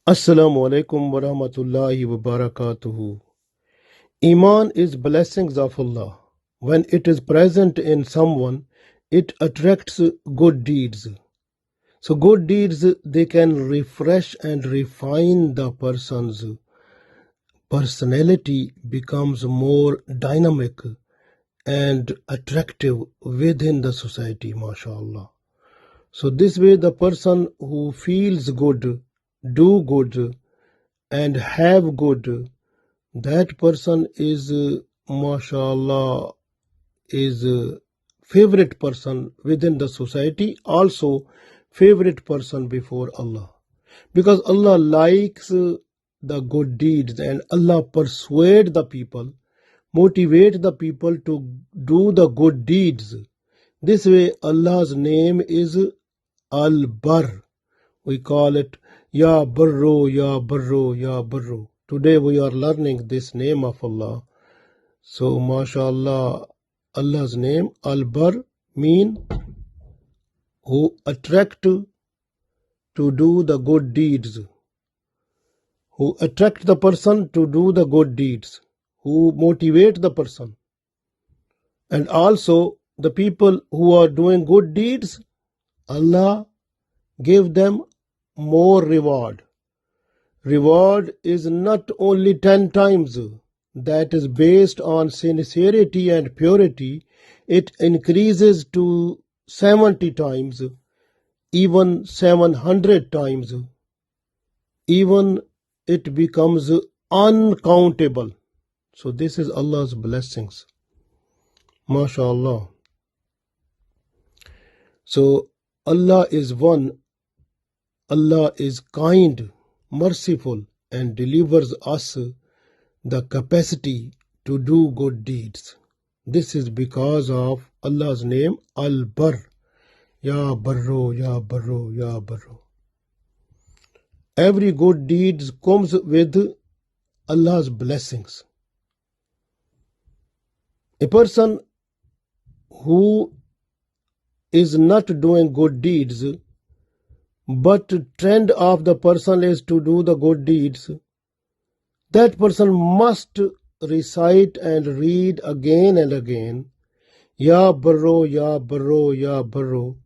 Assalamu alaikum wa rahmatullahi wa barakatuhu. Iman is blessings of Allah. When it is present in someone, it attracts good deeds. So good deeds, they can refresh and refine the person's personality, becomes more dynamic and attractive within the society, mashallah. So this way the person who feels good, do good and have good, that person is mashallah is favorite person within the society, also favorite person before Allah, because Allah likes the good deeds and Allah persuade the people, motivate the people to do the good deeds. This way Allah's name is Al-Bar. We call it Ya Barro, Ya Barro, Ya Barro. Today we are learning this name of Allah. So mashallah, Allah's name Al-Bar mean who attract to do the good deeds, who attract the person to do the good deeds, who motivate the person. And also the people who are doing good deeds, Allah give them more reward. Reward is not only 10 times, that is based on sincerity and purity. It increases to 70 times, even 700 times. Even it becomes uncountable. So this is Allah's blessings. MashaAllah. So Allah is one. Allah is kind, merciful, and delivers us the capacity to do good deeds. This is because of Allah's name Al-Bar. Ya Barro, Ya Barro, Ya Barro. Every good deed comes with Allah's blessings. A person who is not doing good deeds, but trend of the person is to do the good deeds, that person must recite and read again and again, Ya Barro, Ya Barro, Ya Barro.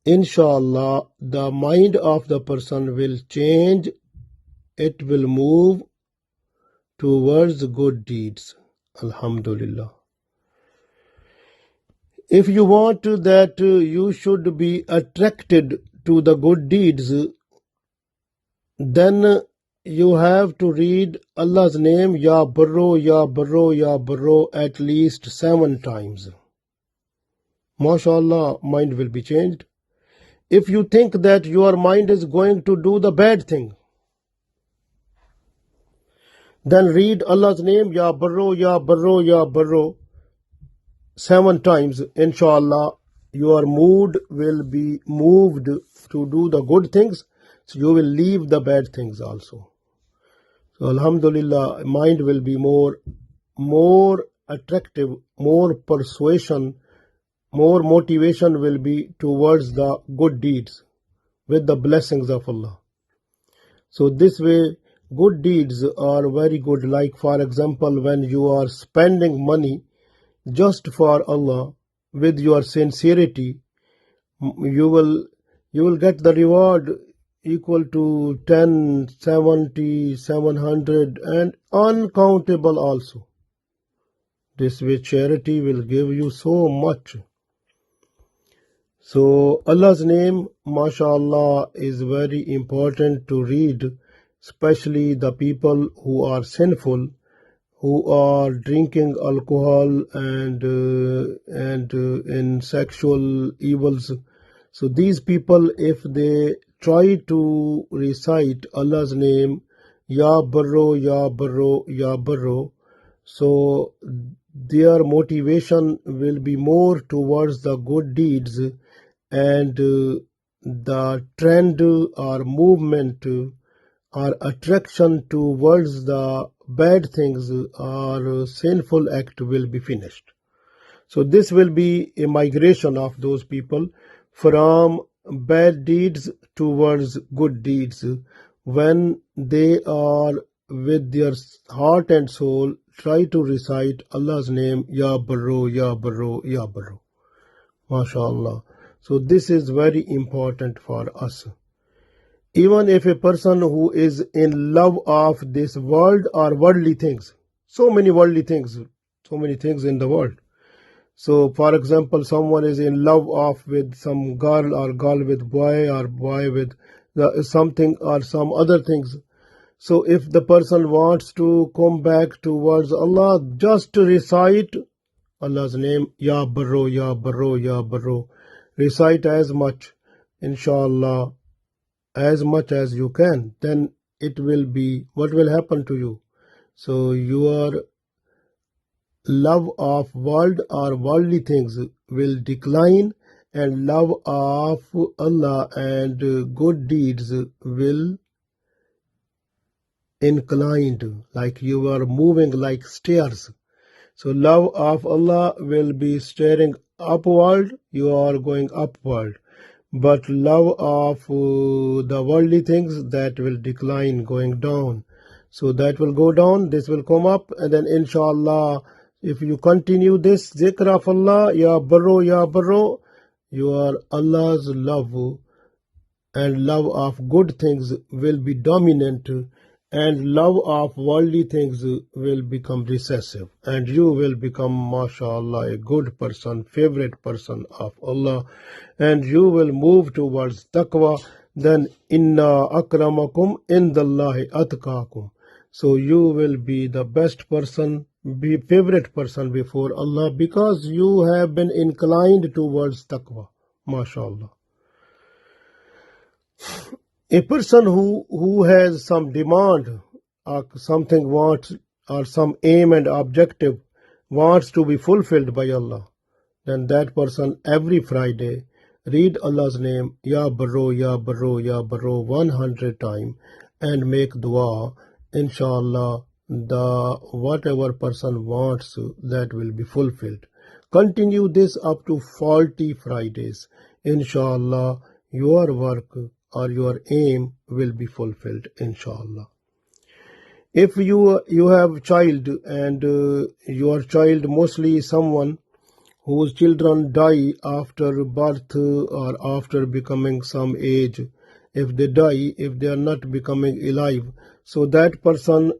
Inshallah, the mind of the person will change. It will move towards good deeds. Alhamdulillah. If you want that you should be attracted to the good deeds, then you have to read Allah's name Ya Barro, Ya Barro, Ya Barro at least 7 times. MashaAllah, mind will be changed. If you think that your mind is going to do the bad thing, then read Allah's name Ya Barro, Ya Barro, Ya Barro 7 times. Inshallah, your mood will be moved to do the good things, so you will leave the bad things also. So Alhamdulillah, mind will be more attractive, more persuasion, more motivation will be towards the good deeds with the blessings of Allah. So this way, good deeds are very good. Like for example, when you are spending money just for Allah with your sincerity, you will get the reward equal to 10, 70, 700 and uncountable also. This way charity will give you so much. So Allah's name, mashallah, is very important to read, especially the people who are sinful, who are drinking alcohol and in sexual evils. So these people, if they try to recite Allah's name Ya Barro, Ya Barro, Ya Barro, so their motivation will be more towards the good deeds, and the trend or movement or attraction towards the bad things or sinful act will be finished. So this will be a migration of those people from bad deeds towards good deeds, when they are with their heart and soul, try to recite Allah's name, Ya Barro, Ya Barro, Ya Barro. MashaAllah. So this is very important for us. Even if a person who is in love of this world or worldly things, so many worldly things, so many things in the world. So, for example, someone is in love of with some girl or girl with boy or boy with something or some other things. So, if the person wants to come back towards Allah, just recite Allah's name, Ya Barro, Ya Barro, Ya Barro. Recite as much, inshallah, as much as you can. Then it will be, what will happen to you? So, your love of world or worldly things will decline, and love of Allah and good deeds will incline, like you are moving like stairs. So love of Allah will be staring upward, you are going upward. But love of the worldly things, that will decline, going down. So that will go down, this will come up, and then inshallah, if you continue this zikr of Allah, Ya Barro, Ya Barro, your Allah's love and love of good things will be dominant, and love of worldly things will become recessive, and you will become, mashallah, a good person, favorite person of Allah, and you will move towards taqwa. Then inna akramakum indallahi atqakum. So you will be the best person, be favorite person before Allah, because you have been inclined towards taqwa. MashaAllah. A person who has some demand or something wants, or some aim and objective wants to be fulfilled by Allah, then that person every Friday read Allah's name, Ya Barro, Ya Barro, Ya Barro 100 times and make dua. Inshallah, the whatever person wants, that will be fulfilled. Continue this up to 40 Fridays. Inshallah, your work or your aim will be fulfilled, inshallah. If you have child, and your child mostly someone whose children die after birth or after becoming some age, if they die, if they are not becoming alive, so that person,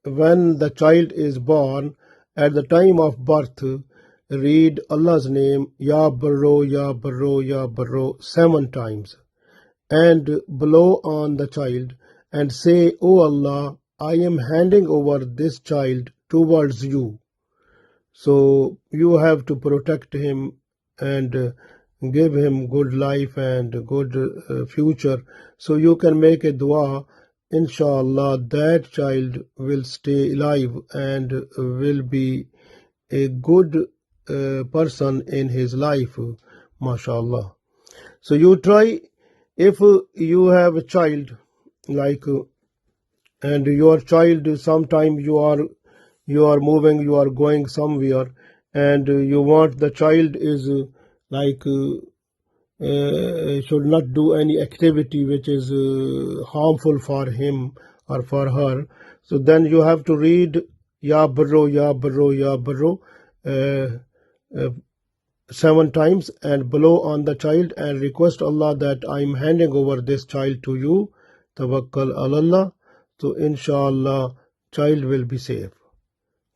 when the child is born, at the time of birth, read Allah's name, Ya Barro, Ya Barro, Ya Barro 7 times, and blow on the child and say, O Allah, I am handing over this child towards you. So you have to protect him and give him good life and good future. So you can make a dua, inshallah, that child will stay alive and will be a good person in his life, mashallah. So you try, if you have a child, like, and your child, sometime you are moving, you are going somewhere, and you want the child is like should not do any activity which is harmful for him or for her. So then you have to read Ya Barro, Ya Barro, Ya Barro 7 times and blow on the child and request Allah that I am handing over this child to you. Tawakkal Allah. So inshallah, child will be safe.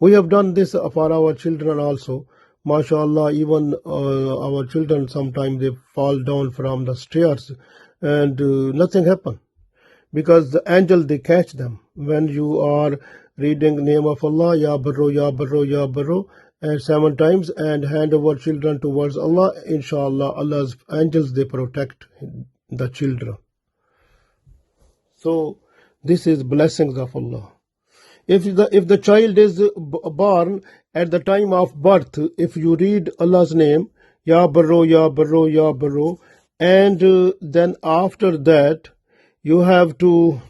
We have done this for our children also. MashaAllah, even our children, sometimes they fall down from the stairs and nothing happen, because the angel, they catch them. When you are reading name of Allah, Ya Barro, Ya Barro, Ya Barro, and 7 times, and hand over children towards Allah, inshallah, Allah's angels, they protect the children. So this is blessings of Allah. If the child is born, at the time of birth, if you read Allah's name, Ya Barro, Ya Barro, Ya Barro, and then after that you have to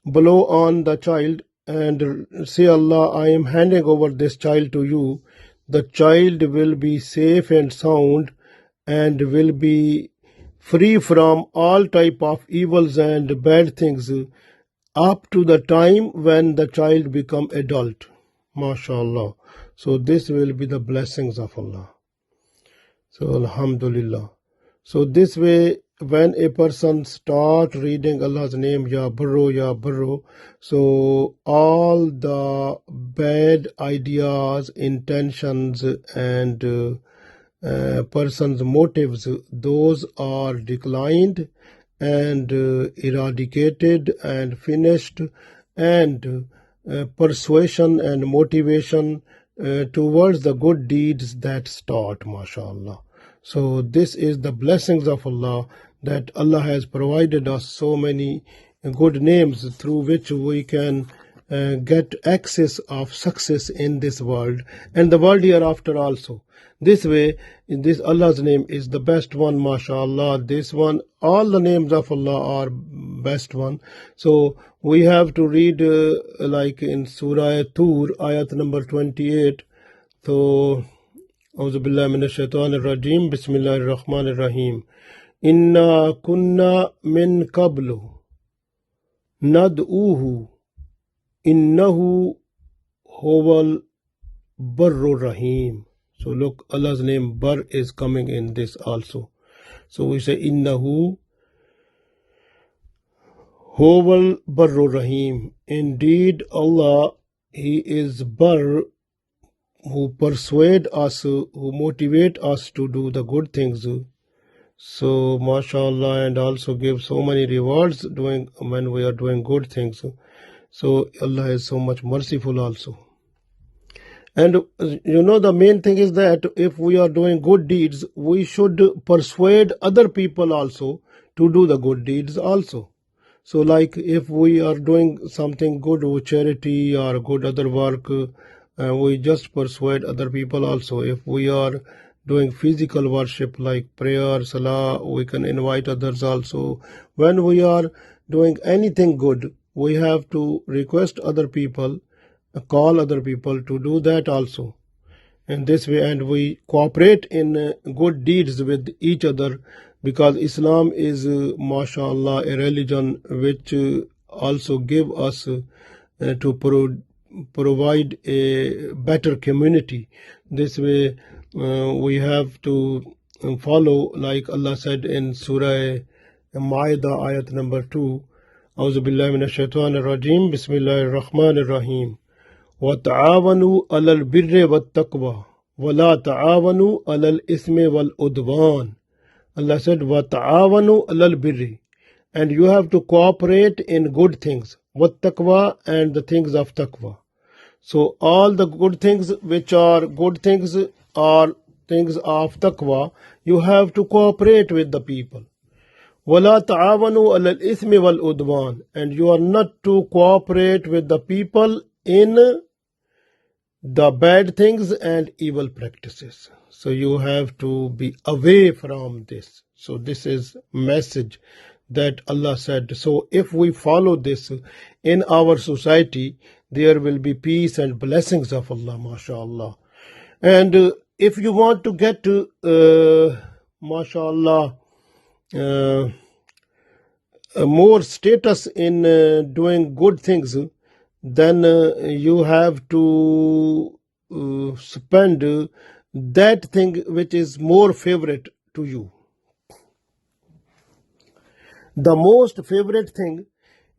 blow on the child and say, Allah, I am handing over this child to you. The child will be safe and sound and will be free from all type of evils and bad things up to the time when the child become adult. MashaAllah. So this will be the blessings of Allah. So Alhamdulillah. So this way, when a person start reading Allah's name, Ya Barro, so all the bad ideas, intentions, and person's motives, those are declined and eradicated and finished, and persuasion and motivation towards the good deeds that start, mashallah. So this is the blessings of Allah, that Allah has provided us so many good names through which we can get access of success in this world and the world hereafter also. This way, this Allah's name is the best one, mashallah. This one, all the names of Allah are best one. So we have to read like in Surah Tur, ayat number 28. So أعوذ بالله من الشيطان الرجيم بسم الله الرحمن الرحيم إنا كنا من قبل ندعوه إنه هو البر الرحيم. So look, Allah's name Bar is coming in this also. So we say Innahu Huwal Barru Rahim. Indeed, Allah, He is Bar, who persuade us, who motivate us to do the good things. So, mashallah, and also give so many rewards doing when we are doing good things. So Allah is so much merciful also. And the main thing is that if we are doing good deeds, we should persuade other people also to do the good deeds also. So like if we are doing something good with charity or good other work, we just persuade other people also. If we are doing physical worship like prayer, salah, we can invite others also. When we are doing anything good, we have to request other people, call other people to do that also. In this way, and we cooperate in good deeds with each other, because Islam is, mashallah, a religion which also give us to provide a better community. This way, we have to follow, like Allah said in Surah Ma'idah, ayat number 2, أعوذ بالله من الشيطان الرجيم بسم الله الرحمن الرحيم وَتَعَاوَنُوا عَلَى الْبِرِّ وَالتَّقْوَى وَلَا تَعَاوَنُوا عَلَى الْإِثْمِ وَالْعُدْوَانِ. Allah said, وَتَعَاوَنُوا عَلَى الْبِرِّ, and you have to cooperate in good things, وَالتَّقْوَى, and the things of taqwa. So all the good things which are good things are things of taqwa, you have to cooperate with the people. وَلَا تَعَاوَنُوا عَلَى الْإِثْمِ وَالْعُدْوَانِ, and you are not to cooperate with the people in the bad things and evil practices. So you have to be away from this. So this is message that Allah said. So if we follow this in our society, there will be peace and blessings of Allah, mashallah. And if you want to get mashallah, more status in doing good things, then you have to spend that thing which is more favorite to you. The most favorite thing,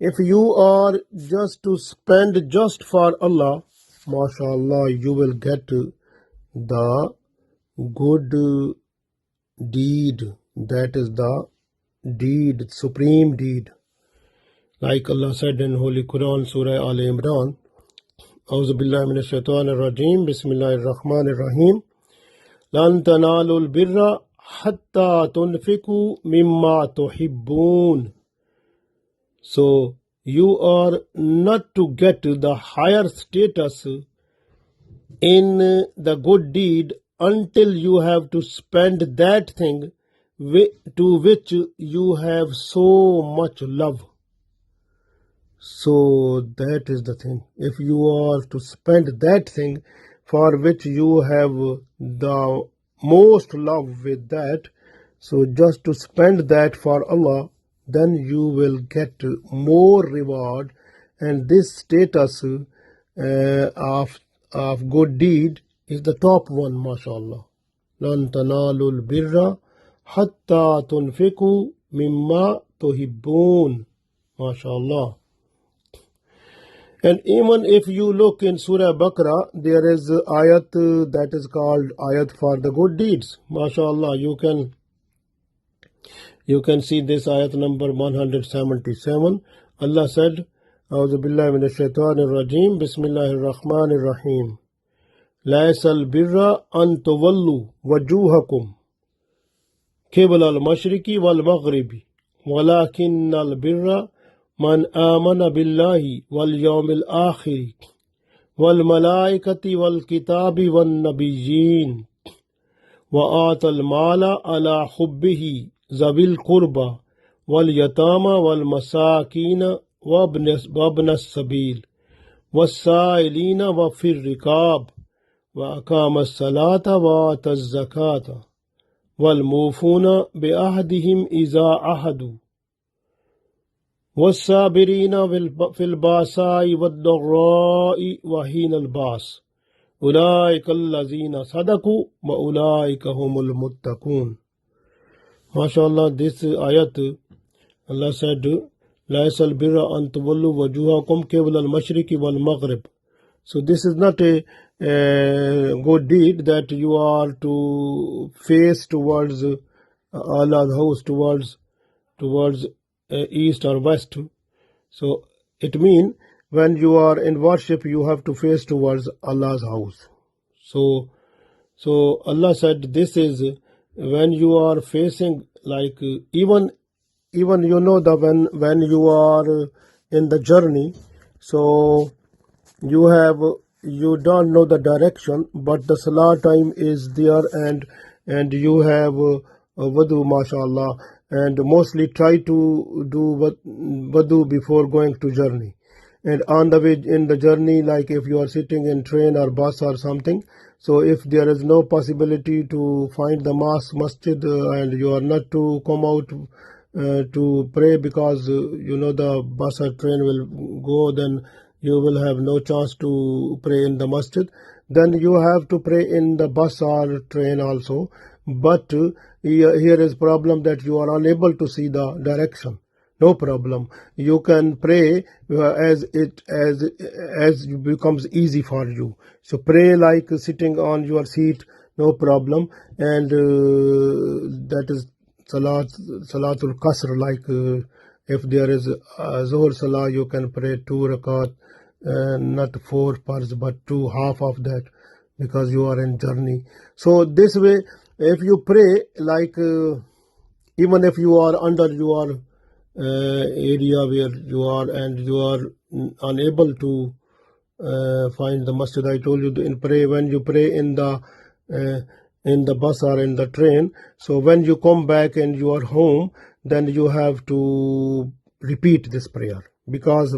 if you are just to spend just for Allah, mashallah, you will get the good deed. That is the deed, supreme deed. Like Allah said in Holy Quran, Surah Al Imran, أعوذ بالله من الشيطان الرجيم بسم الله الرحمن الرحيم لن تنالوا البر حتى تنفقوا مما تحبون. So you are not to get the higher status in the good deed until you have to spend that thing to which you have so much love. So that is the thing. If you are to spend that thing for which you have the most love with that, So just to spend that for Allah, then you will get more reward. And this status of good deed is the top one, mashallah. لن تنالوا البر حتى تنفقوا مما تحبون. MashaAllah. And even if you look in Surah Baqarah, there is ayat that is called ayat for the good deeds. MashaAllah, you can see this ayat number 177. Allah said, أعوذ بالله من الشيطان الرجيم بسم الله الرحمن الرحيم ليس البر أن تولوا وجوهكم قبل المشرق والمغرب ولكن البر من آمن بالله واليوم الآخر والملائكة والكتاب والنبيين وآتى المال على حبه ذوي القربى واليتامى والمساكين وابن السبيل والسائلين وفي الرقاب وأقام الصلاة وآتى الزكاة والموفون بعهدهم إذا عهدوا والصابرين في الباساء والضراء وحين الباس أولئك الذين صدقوا وأولئك هم المتقون. MashaAllah, this ayat, Allah said, لَيْسَ الْبِرَّ أَن تُوَلُّوا وَجُوهَكُمْ قِبْلَ الْمَشْرِقِ وَالْمَغْرِبِ. So this is not a good deed that you are to face towards Allah's house, towards east or west. So it means when you are in worship, you have to face towards Allah's house. So Allah said this is when you are facing, like even you know that when you are in the journey, so you don't know the direction, but the salah time is there, and you have wudu, mashallah, and mostly try to do wudu before going to journey. And on the way in the journey, like if you are sitting in train or bus or something, so if there is no possibility to find the masjid and you are not to come out to pray because you know the bus or train will go, then you will have no chance to pray in the masjid. Then you have to pray in the bus or train also. But here is problem that you are unable to see the direction. No problem. You can pray as it becomes easy for you. So pray like sitting on your seat, no problem. And that is Salatul Qasr, like if there is Zuhr Salah, you can pray 2 rakat, not 4 parts, but 2 half of that, because you are in journey. So this way, if you pray, like even if you are under your area where you are and you are unable to find the masjid, I told you when you pray in the bus or in the train, so when you come back and you are home, then you have to repeat this prayer, because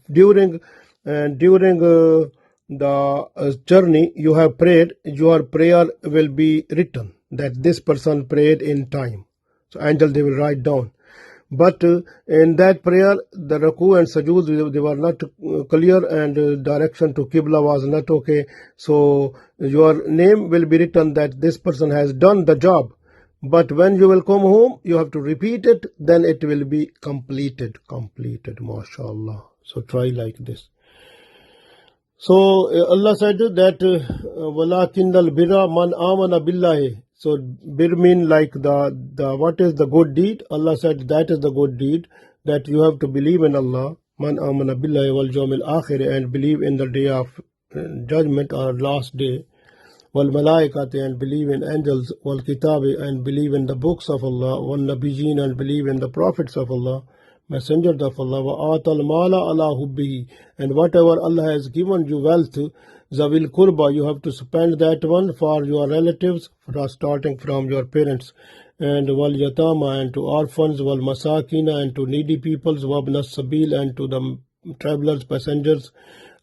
during the journey you have prayed, your prayer will be written that this person prayed in time. So angel, they will write down. But in that prayer, the Raku and Sajud, they were not clear, and direction to Qibla was not okay. So your name will be written that this person has done the job. But when you will come home, you have to repeat it, then it will be completed, mashallah. So try like this. So Allah said that وَلَكِنَّ الْبِرَّ مَنْ آمَنَ بِاللَّهِ. So bir mean like the what is the good deed? Allah said that is the good deed, that you have to believe in Allah, man amana billahi wal yawmil akhir, and believe in the day of judgment or last day, wal malaikati, and believe in angels, wal kitabi, and believe in the books of Allah, wal nabiyyin, and believe in the prophets of Allah, messengers of Allah, wa atal mala ala hubbihi, and whatever Allah has given you wealth, Zawil Kurba, you have to spend that one for your relatives, starting from your parents, and Wal Yatama, and to orphans, Wal Masakina, and to needy peoples, Wabna Sabil, and to the travelers, passengers,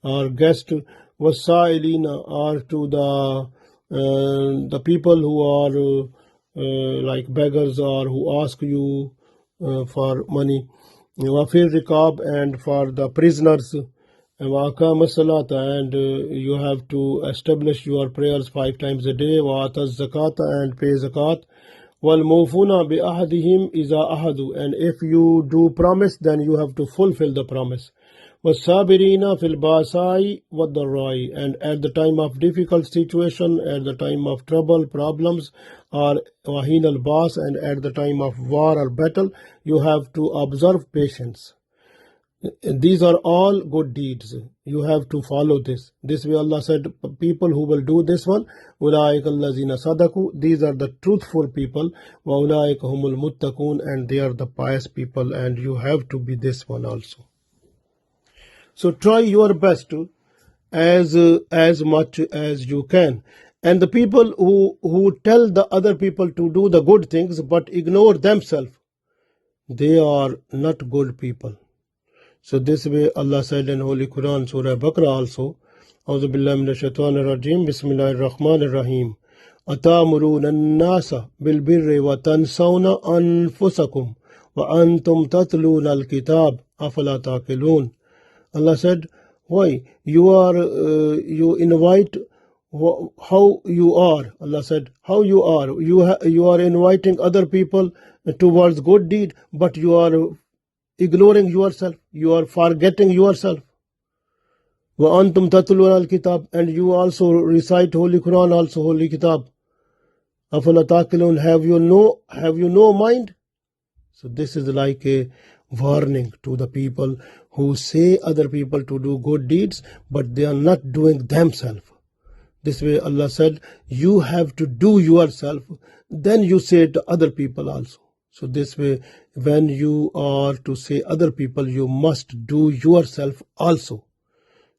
or guests, Wasailina, or to the people who are like beggars or who ask you for money. Wafir Rikab, and for the prisoners. Waqama Salat, and you have to establish your prayers 5 times a day. Wa'ata Zakata, and pay Zakat. وَالْمُوفُونَ بِأَحْدِهِمْ إِذَا أَحَدُوا, and if you do promise, then you have to fulfill the promise. وَالصَّابِرِينَ فِي الْبَأْسَاءِ وَالضَّرَّاءِ, and at the time of difficult situation, at the time of trouble, problems, or wahin al-bas, and at the time of war or battle, you have to observe patience. These are all good deeds. You have to follow this. This way Allah said, people who will do this one, أُولَٰئِكَ الَّذِينَ صَدَقُوا, these are the truthful people, وَأُولَٰئِكَ هُمُ الْمُتَّقُونَ, and they are the pious people, and you have to be this one also. So try your best as much as you can. And the people who tell the other people to do the good things but ignore themselves, they are not good people. So this way Allah said in Holy Quran, Surah Baqarah also, A'udhu billahi minash shaitanir rajim, Bismillahir Rahmanir Rahim. Atamuruna an-nasa bil birri wa tansawna anfusakum wa antum tatluna al-kitab afala taqilun. Allah said, why you invite how you are. Allah said, how you are. You are inviting other people towards good deed, but you are ignoring yourself. You are forgetting yourself. وَأَنْتُمْ تَتْلُونَ الْكِتَابِ, and you also recite Holy Quran, also Holy Kitab. أَفَلَا تَعْقِلُونَ, have you no mind? So this is like a warning to the people who say other people to do good deeds, but they are not doing themselves. This way Allah said, you have to do yourself, then you say to other people also. So this way, when you are to say other people, you must do yourself also.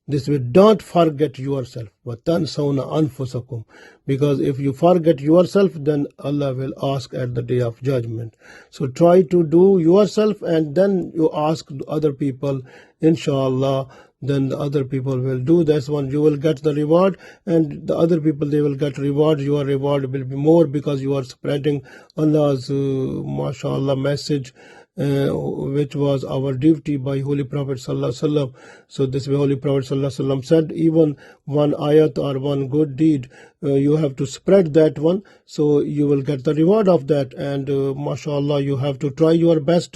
This way, don't forget yourself. وَتَنْسَوْنَ أَنفُسَكُمْ, because if you forget yourself, then Allah will ask at the day of judgment. So try to do yourself, and then you ask other people, inshallah. Then the other people will do this one. You will get the reward, and the other people, they will get reward. Your reward will be more because you are spreading Allah's mashallah message, which was our duty by Holy Prophet Sallallahu Alaihi Wasallam. So this way Holy Prophet Sallallahu Alaihi Wasallam said, even one ayat or one good deed, you have to spread that one, so you will get the reward of that. And mashallah, you have to try your best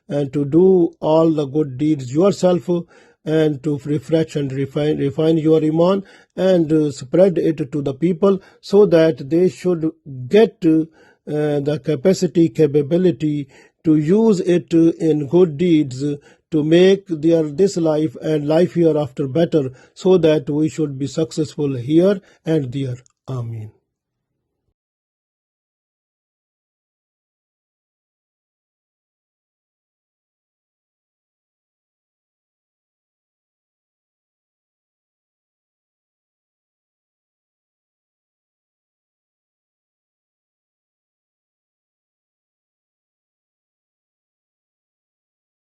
and to do all the good deeds yourself, and to refresh and refine your iman, and spread it to the people, so that they should get the capability to use it in good deeds, to make this life and life hereafter better, so that we should be successful here and there. Ameen.